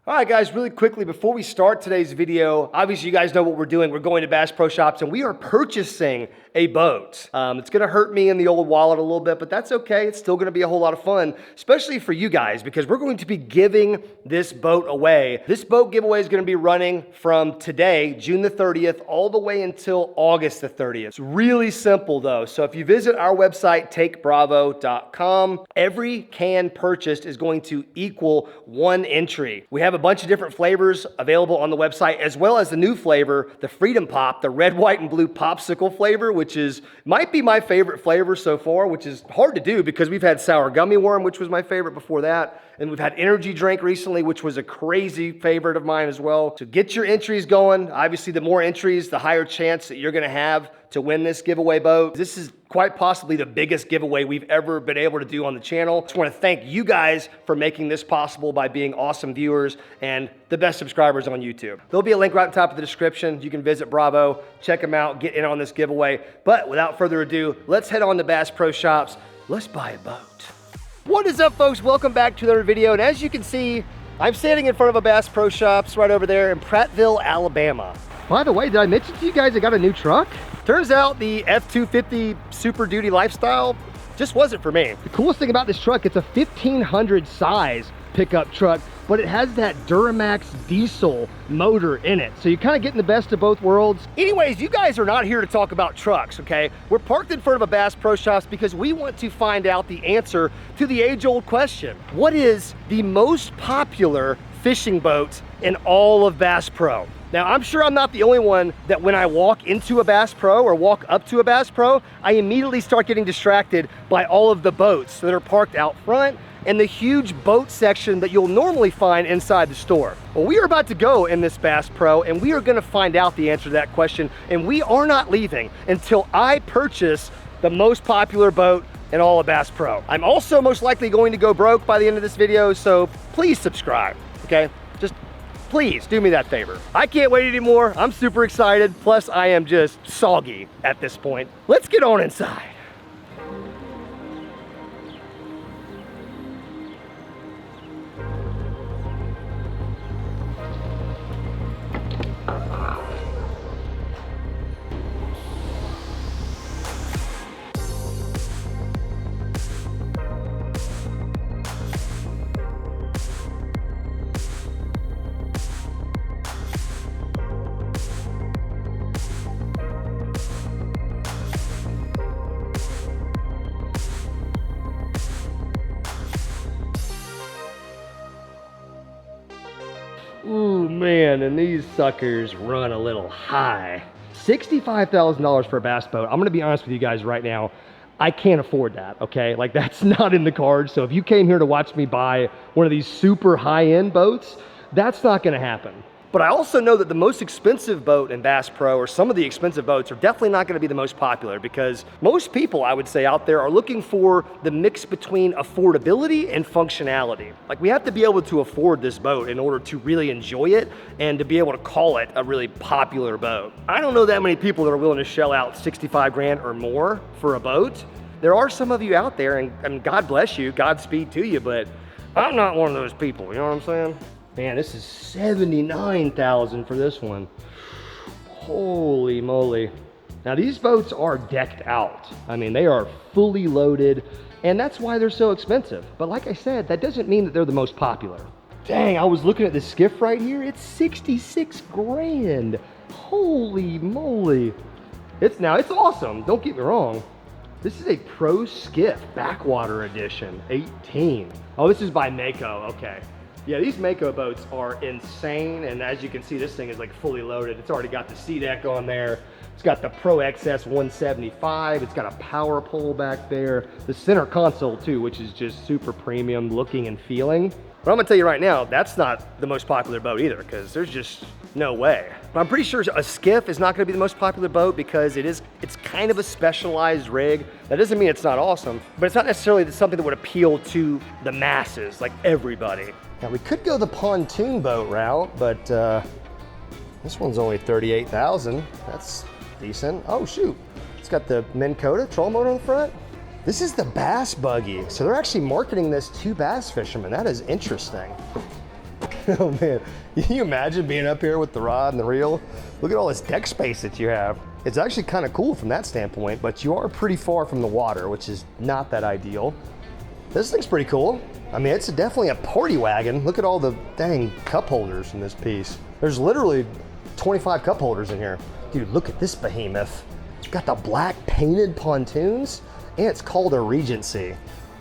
All right, guys, really quickly, before we start today's video, obviously you guys know what we're doing. We're going to Bass Pro Shops and we are purchasing a boat. It's gonna hurt me in the old wallet a little bit, but that's okay. It's still gonna be a whole lot of fun, especially for you guys, because we're going to be giving this boat away. This boat giveaway is gonna be running from today, June the 30th, all the way until August the 30th. It's really simple though. So if you visit our website, takebravo.com, every can purchased is going to equal 1 entry. We have a bunch of different flavors available on the website, as well as the new flavor, the Freedom Pop, the red, white, and blue popsicle flavor, which might be my favorite flavor so far, which is hard to do because we've had sour gummy worm, which was my favorite before that. And we've had energy drink recently, which was a crazy favorite of mine as well. So get your entries going. Obviously, the more entries, the higher chance that you're gonna have to win this giveaway boat. This is quite possibly the biggest giveaway we've ever been able to do on the channel. Just wanna thank you guys for making this possible by being awesome viewers and the best subscribers on YouTube. There'll be a link right on top of the description. You can visit Bravo, check them out, get in on this giveaway. But without further ado, let's head on to Bass Pro Shops. Let's buy a boat. What is up, folks? Welcome back to another video. And as you can see, I'm standing in front of a Bass Pro Shops right over there in Prattville, Alabama. By the way, did I mention to you guys I got a new truck? Turns out the F-250 Super Duty Lifestyle just wasn't for me. The coolest thing about this truck, it's a 1500 size pickup truck, but it has that Duramax diesel motor in it. So you're kind of getting the best of both worlds. Anyways, you guys are not here to talk about trucks, okay? We're parked in front of a Bass Pro Shops because we want to find out the answer to the age-old question. What is the most popular fishing boat in all of Bass Pro? Now, I'm sure I'm not the only one that when I walk into a Bass Pro or walk up to a Bass Pro, I immediately start getting distracted by all of the boats that are parked out front and the huge boat section that you'll normally find inside the store. Well, we are about to go in this Bass Pro and we are gonna find out the answer to that question, and we are not leaving until I purchase the most popular boat in all of Bass Pro. I'm also most likely going to go broke by the end of this video, so please subscribe, okay? Just please do me that favor. I can't wait anymore. I'm super excited. Plus I am just soggy at this point. Let's get on inside. Ooh, man, and these suckers run a little high. $65,000 for a bass boat. I'm gonna be honest with you guys right now. I can't afford that, okay? Like, that's not in the cards. So if you came here to watch me buy one of these super high-end boats, that's not gonna happen. But I also know that the most expensive boat in Bass Pro, or some of the expensive boats, are definitely not gonna be the most popular, because most people, I would say, out there are looking for the mix between affordability and functionality. Like, we have to be able to afford this boat in order to really enjoy it and to be able to call it a really popular boat. I don't know that many people that are willing to shell out 65 grand or more for a boat. There are some of you out there, and God bless you, Godspeed to you, but I'm not one of those people, you know what I'm saying? Man, this is $79,000 for this one. Holy moly. Now, these boats are decked out. I mean, they are fully loaded, and that's why they're so expensive. But like I said, that doesn't mean that they're the most popular. Dang, I was looking at this skiff right here. It's 66 grand. Holy moly. It's awesome, don't get me wrong. This is a Pro Skiff Backwater Edition, 18. Oh, this is by Mako, okay. Yeah, these Mako boats are insane, and as you can see, this thing is like fully loaded. It's already got the C-Deck on there. It's got the Pro XS 175. It's got a power pole back there. The center console too, which is just super premium looking and feeling. But I'm gonna tell you right now, that's not the most popular boat either, because there's just no way. But I'm pretty sure a skiff is not gonna be the most popular boat because it's kind of a specialized rig. That doesn't mean it's not awesome, but it's not necessarily something that would appeal to the masses, like everybody. Now, we could go the pontoon boat route, but this one's only $38,000. That's decent. Oh, shoot. It's got the Minn Kota troll motor on the front. This is the bass buggy. So they're actually marketing this to bass fishermen. That is interesting. Oh man, can you imagine being up here with the rod and the reel? Look at all this deck space that you have. It's actually kind of cool from that standpoint, but you are pretty far from the water, which is not that ideal. This thing's pretty cool. I mean, it's definitely a party wagon. Look at all the dang cup holders in this piece. There's literally 25 cup holders in here. Dude, look at this behemoth. It's got the black painted pontoons, and it's called a Regency.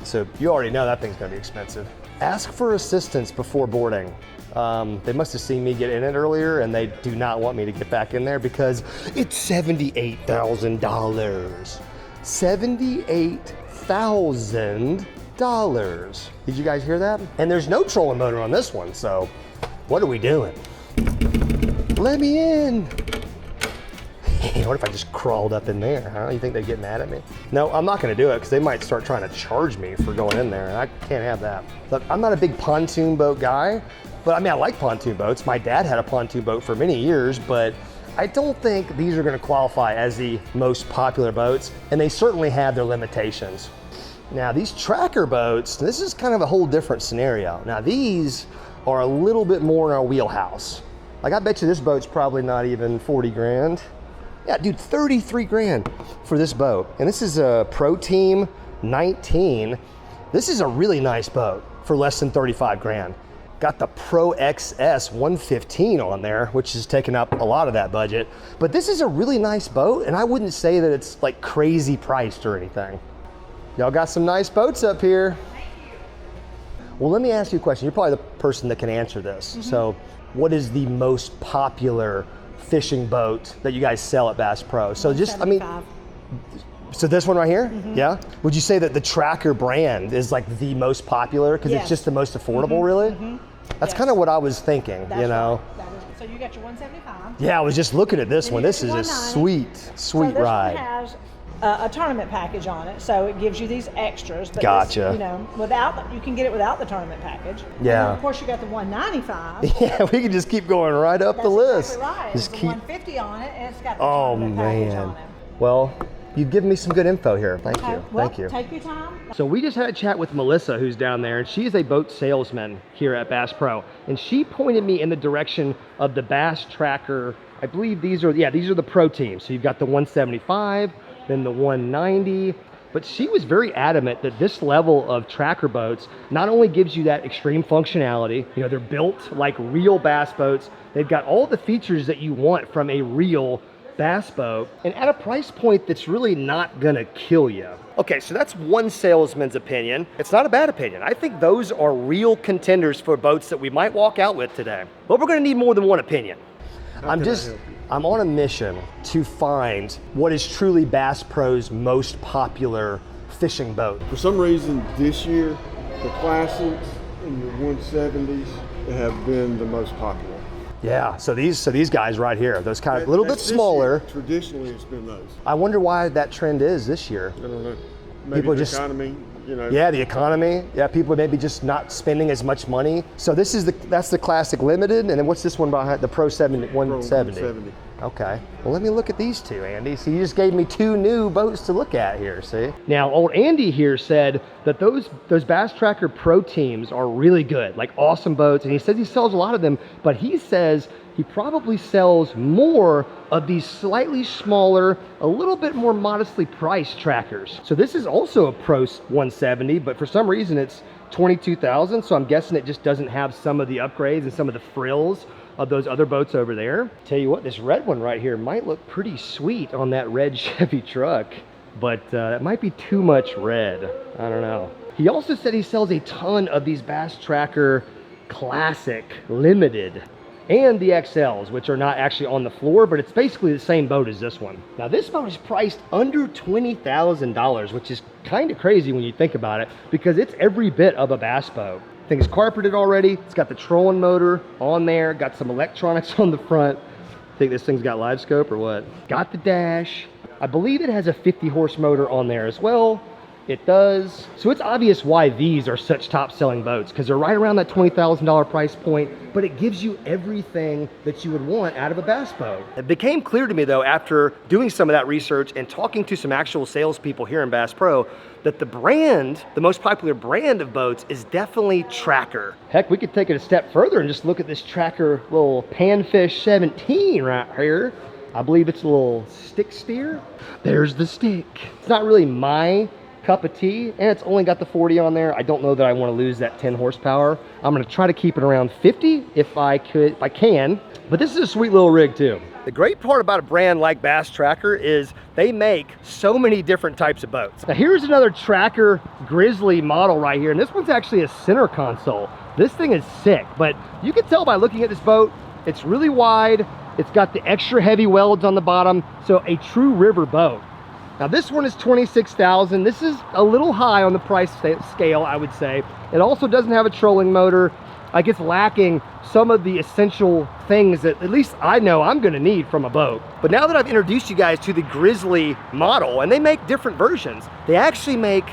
So you already know that thing's gonna be expensive. Ask for assistance before boarding. They must have seen me get in it earlier, and they do not want me to get back in there because it's $78,000. $78,000. Did you guys hear that? And there's no trolling motor on this one, so what are we doing? Let me in. What if I just crawled up in there, huh? You think they'd get mad at me? No, I'm not gonna do it because they might start trying to charge me for going in there, and I can't have that. Look, I'm not a big pontoon boat guy, but I mean, I like pontoon boats. My dad had a pontoon boat for many years, but I don't think these are gonna qualify as the most popular boats, and they certainly have their limitations. Now, these tracker boats, this is kind of a whole different scenario. Now, these are a little bit more in our wheelhouse. Like, I bet you this boat's probably not even 40 grand. Yeah, dude, 33 grand for this boat. And this is a Pro Team 19. This is a really nice boat for less than 35 grand. Got the Pro XS 115 on there, which has taken up a lot of that budget. But this is a really nice boat, and I wouldn't say that it's like crazy priced or anything. Y'all got some nice boats up here. Well, let me ask you a question. You're probably the person that can answer this. So what is the most popular fishing boat that you guys sell at Bass Pro? So just, I mean, so this one right here, yeah? Would you say that the Tracker brand is like the most popular because it's just the most affordable, really? That's kind of what I was thinking, you know? Right. So you got your 175. Yeah, I was just looking at this one. This is a sweet, sweet ride. This one has a tournament package on it, so it gives you these extras. But Gotcha. This, you know, you can get it without the tournament package. Yeah. And then of course you got the 195. Yeah, we can just keep going right up the list. Exactly right. Just It's keep. 150 on it, and it's got the tournament package on it. Well, you've given me some good info here. Thank you. Well, Thank you. take your time. So we just had a chat with Melissa, who's down there, and she is a boat salesman here at Bass Pro. And she pointed me in the direction of the Bass Tracker. I believe these are the Pro Teams. So you've got the 175, then the 190. But she was very adamant that this level of tracker boats not only gives you that extreme functionality, you know, they're built like real bass boats. They've got all the features that you want from a real bass boat, and at a price point that's really not gonna kill you. Okay, so that's one salesman's opinion. It's not a bad opinion. I think those are real contenders for boats that we might walk out with today. But we're gonna need more than one opinion. I'm on a mission to find what is truly Bass Pro's most popular fishing boat. For some reason this year, the classics and the 170s have been the most popular. Yeah, so these guys right here, those kind of a little bit smaller. Traditionally, it's been those. I wonder why that trend is this year. I don't know. Maybe People the just, economy, you know. Yeah, the economy. Yeah, people are maybe just not spending as much money. So that's the Classic Limited, and then what's this one behind the Pro 170? Pro 170. Okay. Well, let me look at these two, Andy. So you just gave me two new boats to look at here, see? Now, old Andy here said that those Bass Tracker Pro Teams are really good, like awesome boats, and he says he sells a lot of them, but he says he probably sells more of these slightly smaller, a little bit more modestly priced trackers. So this is also a Pro 170, but for some reason it's 22,000, so I'm guessing it just doesn't have some of the upgrades and some of the frills of those other boats over there. Tell you what, this red one right here might look pretty sweet on that red Chevy truck, but it might be too much red. I don't know. He also said he sells a ton of these Bass Tracker Classic Limited and the XLs, which are not actually on the floor, but it's basically the same boat as this one. Now this boat is priced under $20,000, which is kind of crazy when you think about it, because it's every bit of a bass boat. Thing's carpeted already. It's got the trolling motor on there, got some electronics on the front. Think this thing's got live scope or what? Got the dash. I believe it has a 50 horse motor on there as well. It does. So it's obvious why these are such top selling boats, because they're right around that $20,000 price point, but it gives you everything that you would want out of a bass boat. It became clear to me though, after doing some of that research and talking to some actual salespeople here in Bass Pro, that the brand, the most popular brand of boats is definitely Tracker. Heck, we could take it a step further and just look at this Tracker little Panfish 17 right here. I believe it's a little stick steer. There's the stick. It's not really my cup of tea, and it's only got the 40 on there. I don't know that I want to lose that 10 horsepower. I'm going to try to keep it around 50 if I can. But this is a sweet little rig too. The great part about a brand like Bass Tracker is they make so many different types of boats. Now here's another Tracker Grizzly model right here, and this one's actually a center console. This thing is sick, but you can tell by looking at this boat, it's really wide. It's got the extra heavy welds on the bottom, so a true river boat. Now this one is $26,000. This is a little high on the price scale, I would say. It also doesn't have a trolling motor. Like, it's lacking some of the essential things that at least I know I'm gonna need from a boat. But now that I've introduced you guys to the Grizzly model, and they make different versions, they actually make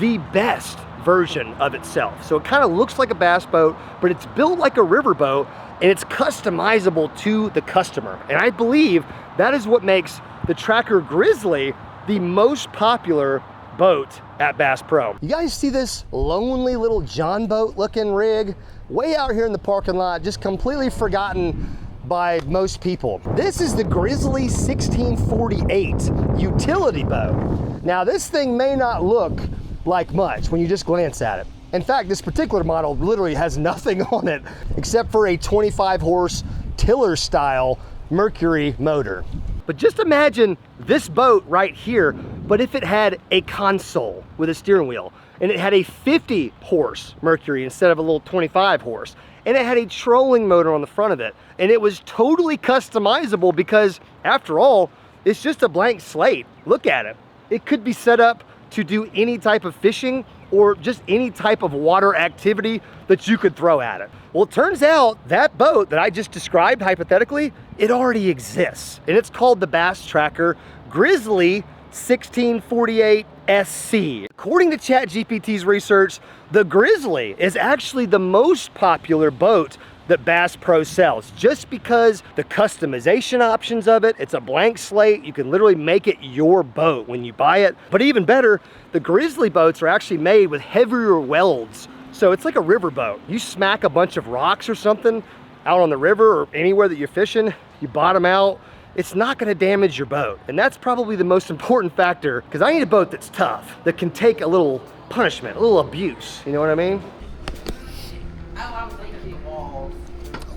the best version of itself. So it kind of looks like a bass boat, but it's built like a river boat, and it's customizable to the customer. And I believe that is what makes the Tracker Grizzly the most popular boat at Bass Pro. You guys see this lonely little John boat looking rig way out here in the parking lot, just completely forgotten by most people. This is the Grizzly 1648 utility boat. Now this thing may not look like much when you just glance at it. In fact, this particular model literally has nothing on it except for a 25 horse tiller style Mercury motor. But just imagine this boat right here, but if it had a console with a steering wheel, and it had a 50 horse Mercury instead of a little 25 horse, and it had a trolling motor on the front of it, and it was totally customizable because, after all, it's just a blank slate. Look at it. It could be set up to do any type of fishing or just any type of water activity that you could throw at it. Well, it turns out that boat that I just described hypothetically, it already exists. And it's called the Bass Tracker Grizzly 1648 SC. According to ChatGPT's research, the Grizzly is actually the most popular boat that Bass Pro sells, just because the customization options of it, it's a blank slate. You can literally make it your boat when you buy it. But even better, the Grizzly boats are actually made with heavier welds. So it's like a river boat. You smack a bunch of rocks or something out on the river or anywhere that you're fishing, you bottom out, it's not gonna damage your boat. And that's probably the most important factor, because I need a boat that's tough, that can take a little punishment, a little abuse. You know what I mean?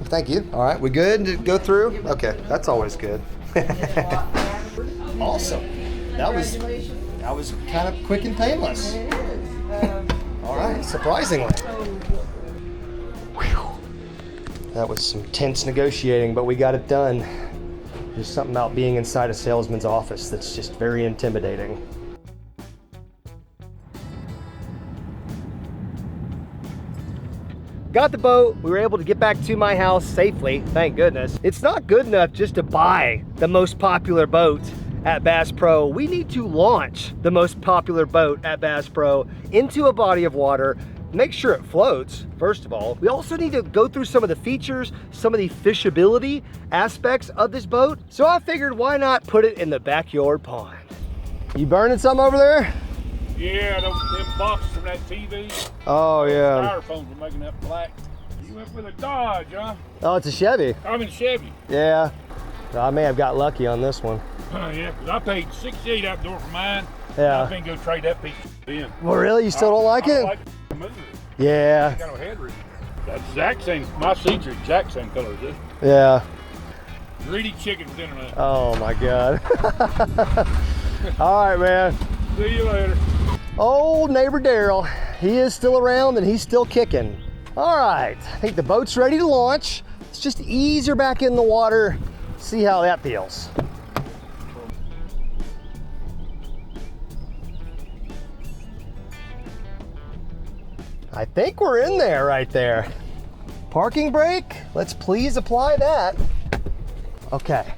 Thank you. All right, we good to go through? Okay, that's always good. Awesome. That was kind of quick and painless. All right, surprisingly. Whew. That was some tense negotiating, but we got it done. There's something about being inside a salesman's office that's just very intimidating. Got the boat, we were able to get back to my house safely, thank goodness. It's not good enough just to buy the most popular boat at Bass Pro. We need to launch the most popular boat at Bass Pro into a body of water, make sure it floats, first of all. We also need to go through some of the features, some of the fishability aspects of this boat. So I figured, why not put it in the backyard pond? You burning something over there? Yeah, them boxes from that TV. Oh, yeah. Styrofoams were making that black. You went with a Dodge, huh? Oh, it's a Chevy. I'm in Chevy. Yeah. I may have got lucky on this one. Yeah, because I paid $68 out the door for mine. Yeah. I think go trade that piece in. Well, really? You still don't like I it? don't like it. Move it. Yeah. I got no headroom. That's exact same. My seats are exact same color as this. Yeah. Greedy chicken for dinner, man. Oh, my God. All right, man. See you later. Old neighbor Daryl, he is still around and he's still kicking. All right, I think the boat's ready to launch. Let's just ease her back in the water, see how that feels. I think we're in there right there. Parking brake, let's please apply that. Okay.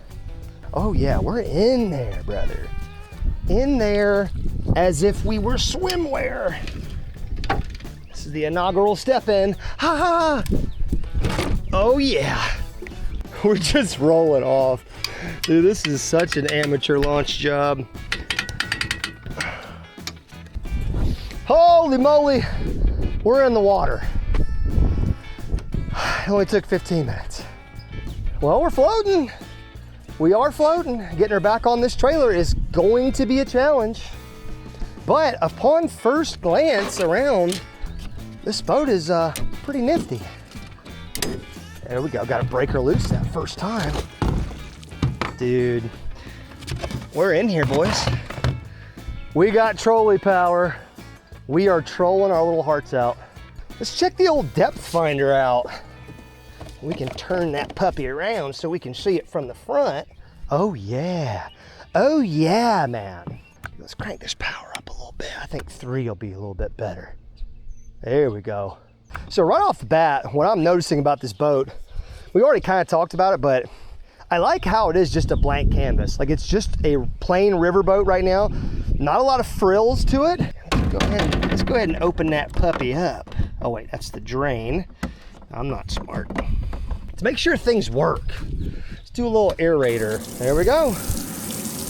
Oh yeah, we're in there, brother. In there. as if we were swimwear. This is the inaugural step in. Ha ha! Oh yeah. We're just rolling off. Dude, this is such an amateur launch job. Holy moly, we're in the water. It only took 15 minutes. Well, we're floating. We are floating. Getting her back on this trailer is going to be a challenge. But upon first glance around, this boat is pretty nifty. There we go, gotta break her loose that first time. Dude, we're in here, boys. We got trolley power. We are trolling our little hearts out. Let's check the old depth finder out. We can turn that puppy around so we can see it from the front. Oh yeah, man. Let's crank this power up a little bit. I think 3 will be a little bit better. There we go. So right off the bat, what I'm noticing about this boat, we already kind of talked about it, but I like how it is just a blank canvas. Like, it's just a plain riverboat right now. Not a lot of frills to it. Let's go ahead and open that puppy up. Oh wait, that's the drain. I'm not smart. Let's make sure things work. Let's do a little aerator. There we go.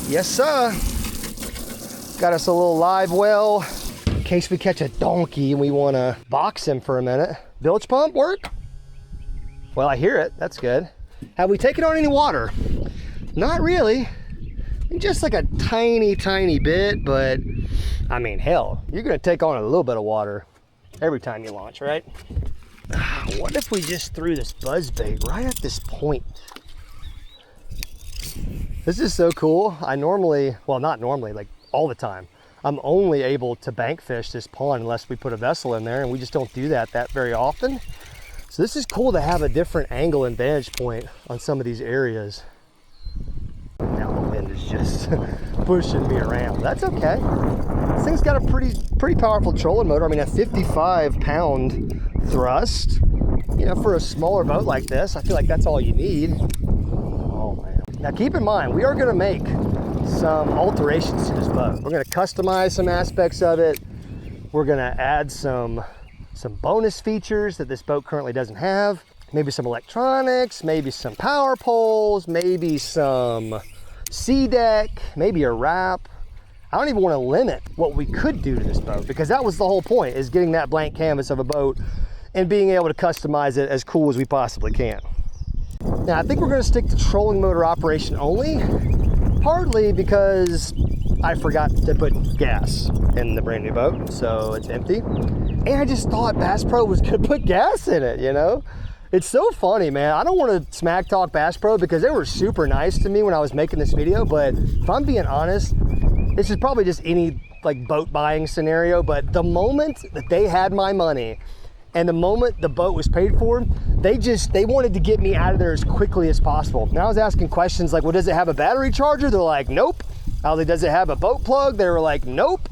Yes, sir. Got us a little live well in case we catch a donkey and we want to box him for a minute. Bilge pump work? Well, I hear it. That's good. Have we taken on any water? Not really. Just like a tiny, tiny bit, but I mean, hell, you're going to take on a little bit of water every time you launch, right? What if we just threw this buzz bait right at this point? This is so cool. I normally, well, not normally, like all the time, I'm only able to bank fish this pond unless we put a vessel in there, and we just don't do that very often. So this is cool to have a different angle and vantage point on some of these areas. Now the wind is just pushing me around. That's okay. This thing's got a pretty powerful trolling motor. I mean, a 55-pound thrust. You know, for a smaller boat like this, I feel like that's all you need. Oh man. Now keep in mind, we are gonna make some alterations to this boat. We're gonna customize some aspects of it. We're gonna add some bonus features that this boat currently doesn't have. Maybe some electronics, maybe some power poles, maybe some sea deck, maybe a wrap. I don't even want to limit what we could do to this boat, because that was the whole point, is getting that blank canvas of a boat and being able to customize it as cool as we possibly can. Now, I think we're going to stick to trolling motor operation only, partly because I forgot to put gas in the brand new boat, so it's empty. And I just thought Bass Pro was going to put gas in it, you know? It's so funny, man. I don't want to smack talk Bass Pro because they were super nice to me when I was making this video, but if I'm being honest, this is probably just any like boat buying scenario, but the moment that they had my money and the moment the boat was paid for, they wanted to get me out of there as quickly as possible. And I was asking questions like, well, does it have a battery charger? They're like, nope. I was like, does it have a boat plug? They were like, nope.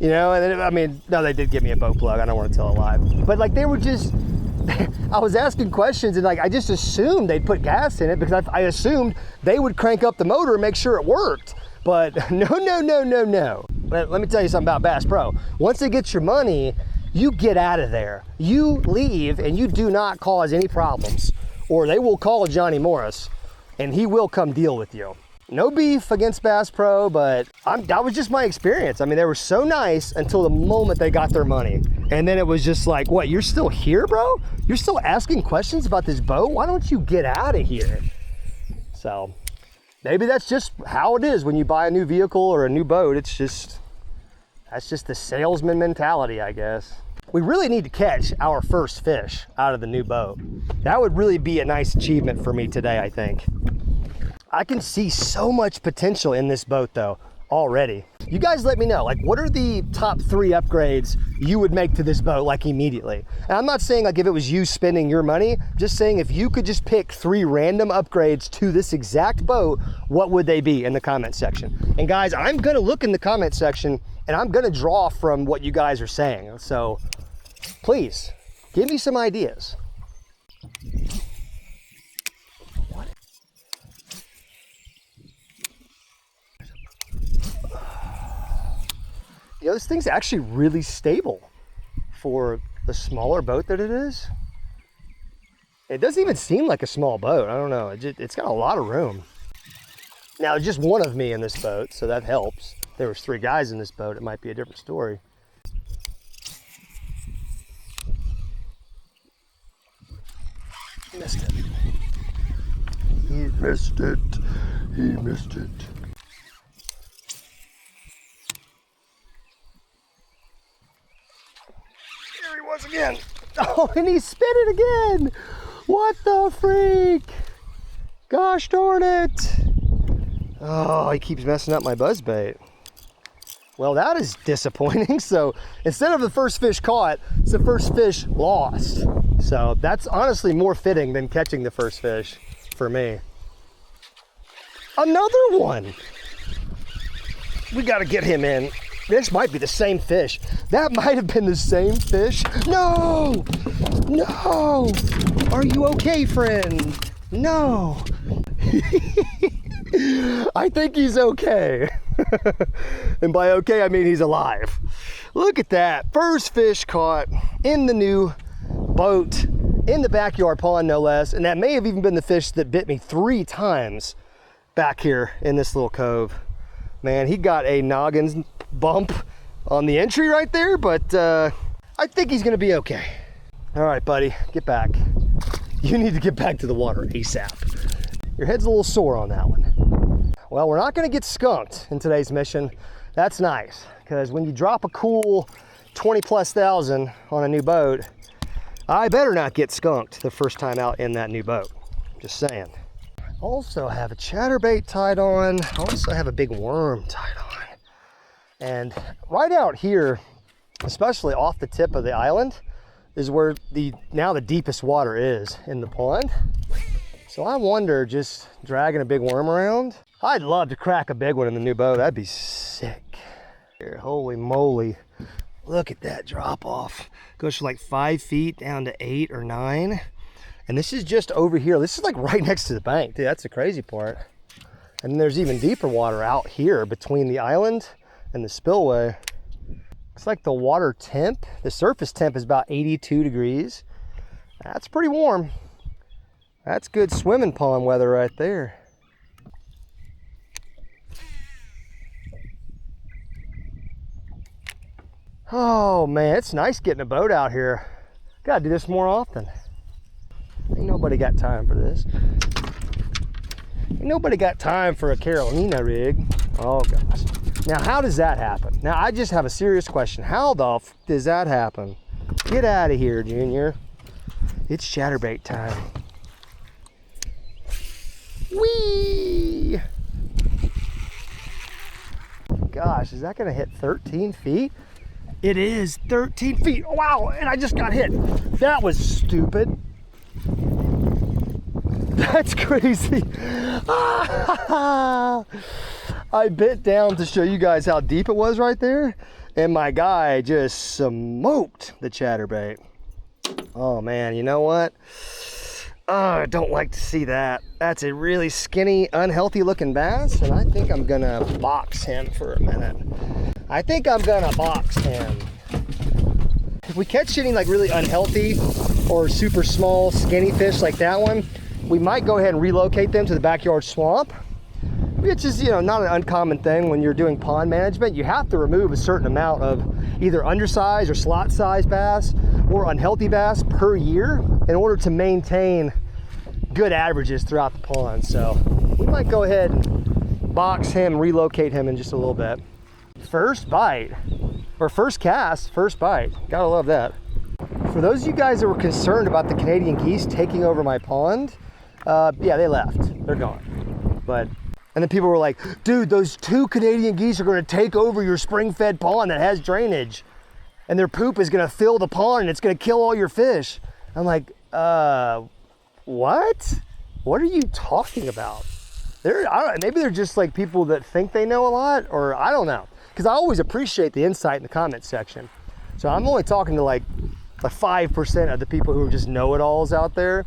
You know, and then, I mean, no, they did give me a boat plug. I don't want to tell a lie. But like, they were just, I was asking questions and like, I just assumed they'd put gas in it because I assumed they would crank up the motor and make sure it worked. But no. Let me tell you something about Bass Pro. Once they get your money, you get out of there. You leave and you do not cause any problems, or they will call Johnny Morris and he will come deal with you. No beef against Bass Pro, but that was just my experience. I mean, they were so nice until the moment they got their money. And then it was just like, what, you're still here, bro? You're still asking questions about this boat? Why don't you get out of here? So maybe that's just how it is when you buy a new vehicle or a new boat. That's just the salesman mentality, I guess. We really need to catch our first fish out of the new boat. That would really be a nice achievement for me today, I think. I can see so much potential in this boat though, already. You guys let me know, like, what are the top 3 upgrades you would make to this boat, like, immediately? And I'm not saying like if it was you spending your money, just saying if you could just pick 3 random upgrades to this exact boat, what would they be in the comment section? And guys, I'm gonna look in the comment section and I'm gonna draw from what you guys are saying. So please, give me some ideas. You know, this thing's actually really stable for the smaller boat that it is. It doesn't even seem like a small boat. I don't know. It's got a lot of room. Now, just one of me in this boat, so that helps. If there was 3 guys in this boat, it might be a different story. Missed it. He missed it. He missed it. Here he was again. Oh, and he spit it again. What the freak? Gosh darn it. Oh, he keeps messing up my buzzbait. Well, that is disappointing. So instead of the first fish caught, it's the first fish lost. So that's honestly more fitting than catching the first fish for me. Another one. We got to get him in. This might be the same fish. That might have been the same fish. No! No! Are you okay, friend? No. I think he's okay. And by okay, I mean he's alive. Look at that. First fish caught in the new boat, in the backyard pond, no less. And that may have even been the fish that bit me 3 times back here in this little cove. Man, he got a noggin bump on the entry right there, but I think he's gonna be okay. All right, buddy, get back. You need to get back to the water ASAP. Your head's a little sore on that one. Well, we're not gonna get skunked in today's mission. That's nice, because when you drop a cool 20+ thousand on a new boat, I better not get skunked the first time out in that new boat. Just saying. Also have a chatterbait tied on. I also have a big worm tied on. And right out here, especially off the tip of the island, is where now the deepest water is in the pond. So I wonder, just dragging a big worm around, I'd love to crack a big one in the new boat. That'd be sick. Here, holy moly. Look at that drop off. Goes from like 5 feet down to 8 or 9. And this is just over here. This is like right next to the bank. Dude, that's the crazy part. And then there's even deeper water out here between the island and the spillway. Looks like the water temp, the surface temp is about 82 degrees. That's pretty warm. That's good swimming pond weather right there. Oh man, it's nice getting a boat out here. Gotta do this more often. Ain't nobody got time for this. Ain't nobody got time for a Carolina rig. Oh gosh. Now how does that happen? Now I just have a serious question. How the f does that happen? Get out of here, Junior. It's chatterbait time. Whee! Gosh, is that gonna hit 13 feet? It is 13 feet. Oh, wow, and I just got hit. That was stupid. That's crazy. I bit down to show you guys how deep it was right there, and my guy just smoked the chatterbait. Oh man, you know what? Oh, I don't like to see that. That's a really skinny, unhealthy looking bass, and I think I'm gonna box him for a minute. I think I'm gonna box him. If we catch any like really unhealthy or super small, skinny fish like that one, we might go ahead and relocate them to the backyard swamp, which is, you know, not an uncommon thing when you're doing pond management. You have to remove a certain amount of either undersized or slot sized bass or unhealthy bass per year in order to maintain good averages throughout the pond. So we might go ahead and box him, relocate him in just a little bit. First bite, or first cast, first bite. Gotta love that. For those of you guys that were concerned about the Canadian geese taking over my pond, yeah, they left. They're gone. And then people were like, dude, those 2 Canadian geese are gonna take over your spring-fed pond that has drainage, and their poop is gonna fill the pond and it's gonna kill all your fish. I'm like, what? What are you talking about? I don't know, maybe they're just like people that think they know a lot, or I don't know. Because I always appreciate the insight in the comment section. So I'm only talking to like 5% of the people who are just know-it-alls out there.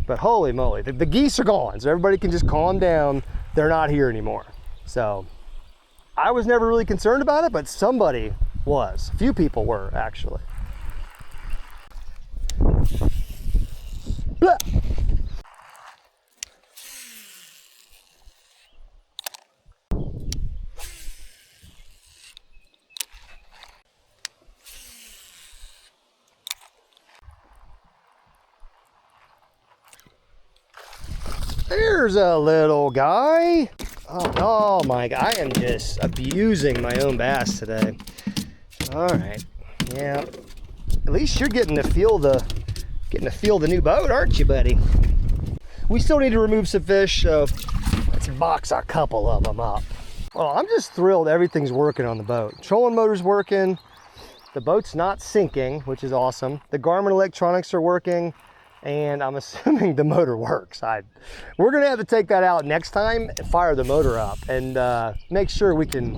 But holy moly, the geese are gone, so everybody can just calm down. They're not here anymore. So I was never really concerned about it, but somebody was. A few people were, actually. Blah. There's a little guy. Oh my God, I am just abusing my own bass today. All right, yeah. At least you're getting to feel the new boat, aren't you, buddy? We still need to remove some fish, so let's box a couple of them up. Oh, I'm just thrilled everything's working on the boat. Trolling motor's working. The boat's not sinking, which is awesome. The Garmin electronics are working. And I'm assuming the motor works. We're gonna have to take that out next time and fire the motor up and make sure we can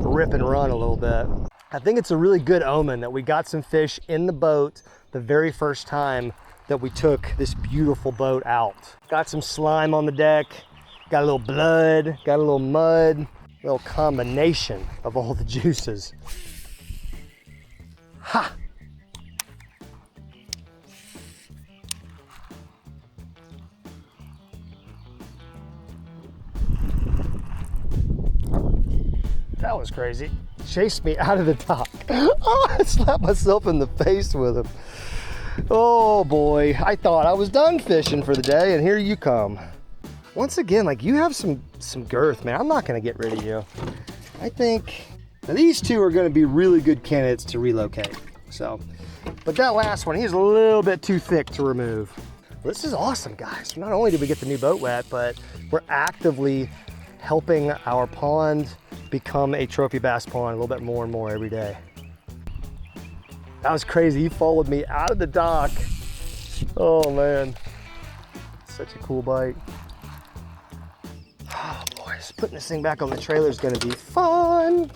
rip and run a little bit. I think it's a really good omen that we got some fish in the boat the very first time that we took this beautiful boat out. Got some slime on the deck, got a little blood, got a little mud, a little combination of all the juices. Ha! That was crazy. Chased me out of the dock. Oh, I slapped myself in the face with him. Oh boy, I thought I was done fishing for the day, and here you come. Once again, like, you have some girth, man. I'm not gonna get rid of you. I think now these two are gonna be really good candidates to relocate. So, but that last one, he's a little bit too thick to remove. Well, this is awesome, guys. Not only did we get the new boat wet, but we're actively helping our pond become a trophy bass pond a little bit more and more every day. That was crazy. He followed me out of the dock. Oh man, such a cool bite. Oh boys, putting this thing back on the trailer is gonna be fun.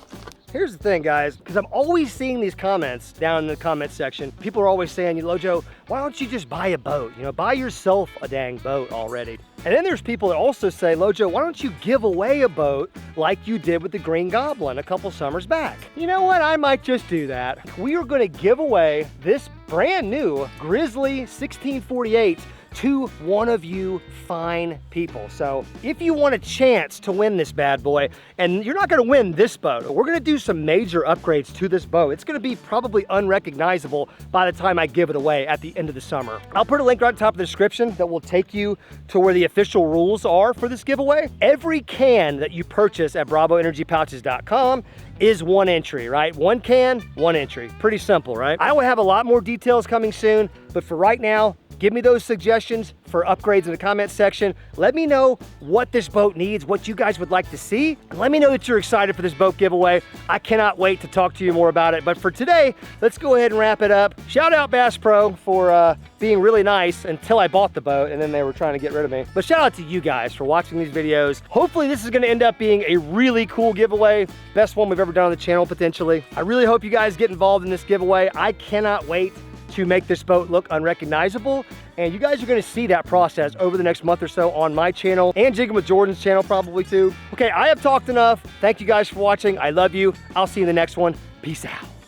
Here's the thing, guys, because I'm always seeing these comments down in the comment section. People are always saying, LOJO, why don't you just buy a boat? You know, buy yourself a dang boat already. And then there's people that also say, LOJO, why don't you give away a boat like you did with the Green Goblin a couple summers back? You know what? I might just do that. We are going to give away this brand new Grizzly 1648 to one of you fine people. So if you want a chance to win this bad boy, and you're not gonna win this boat, we're gonna do some major upgrades to this boat. It's gonna be probably unrecognizable by the time I give it away at the end of the summer. I'll put a link right on top of the description that will take you to where the official rules are for this giveaway. Every can that you purchase at bravoenergypouches.com is one entry, right? One can, one entry. Pretty simple, right? I will have a lot more details coming soon, but for right now, give me those suggestions for upgrades in the comment section. Let me know what this boat needs, what you guys would like to see. And let me know that you're excited for this boat giveaway. I cannot wait to talk to you more about it. But for today, let's go ahead and wrap it up. Shout out Bass Pro for being really nice until I bought the boat and then they were trying to get rid of me. But shout out to you guys for watching these videos. Hopefully this is gonna end up being a really cool giveaway. Best one we've ever done on the channel, potentially. I really hope you guys get involved in this giveaway. I cannot wait to make this boat look unrecognizable. And you guys are gonna see that process over the next month or so on my channel and Jigging with Jordan's channel probably too. Okay, I have talked enough. Thank you guys for watching. I love you. I'll see you in the next one. Peace out.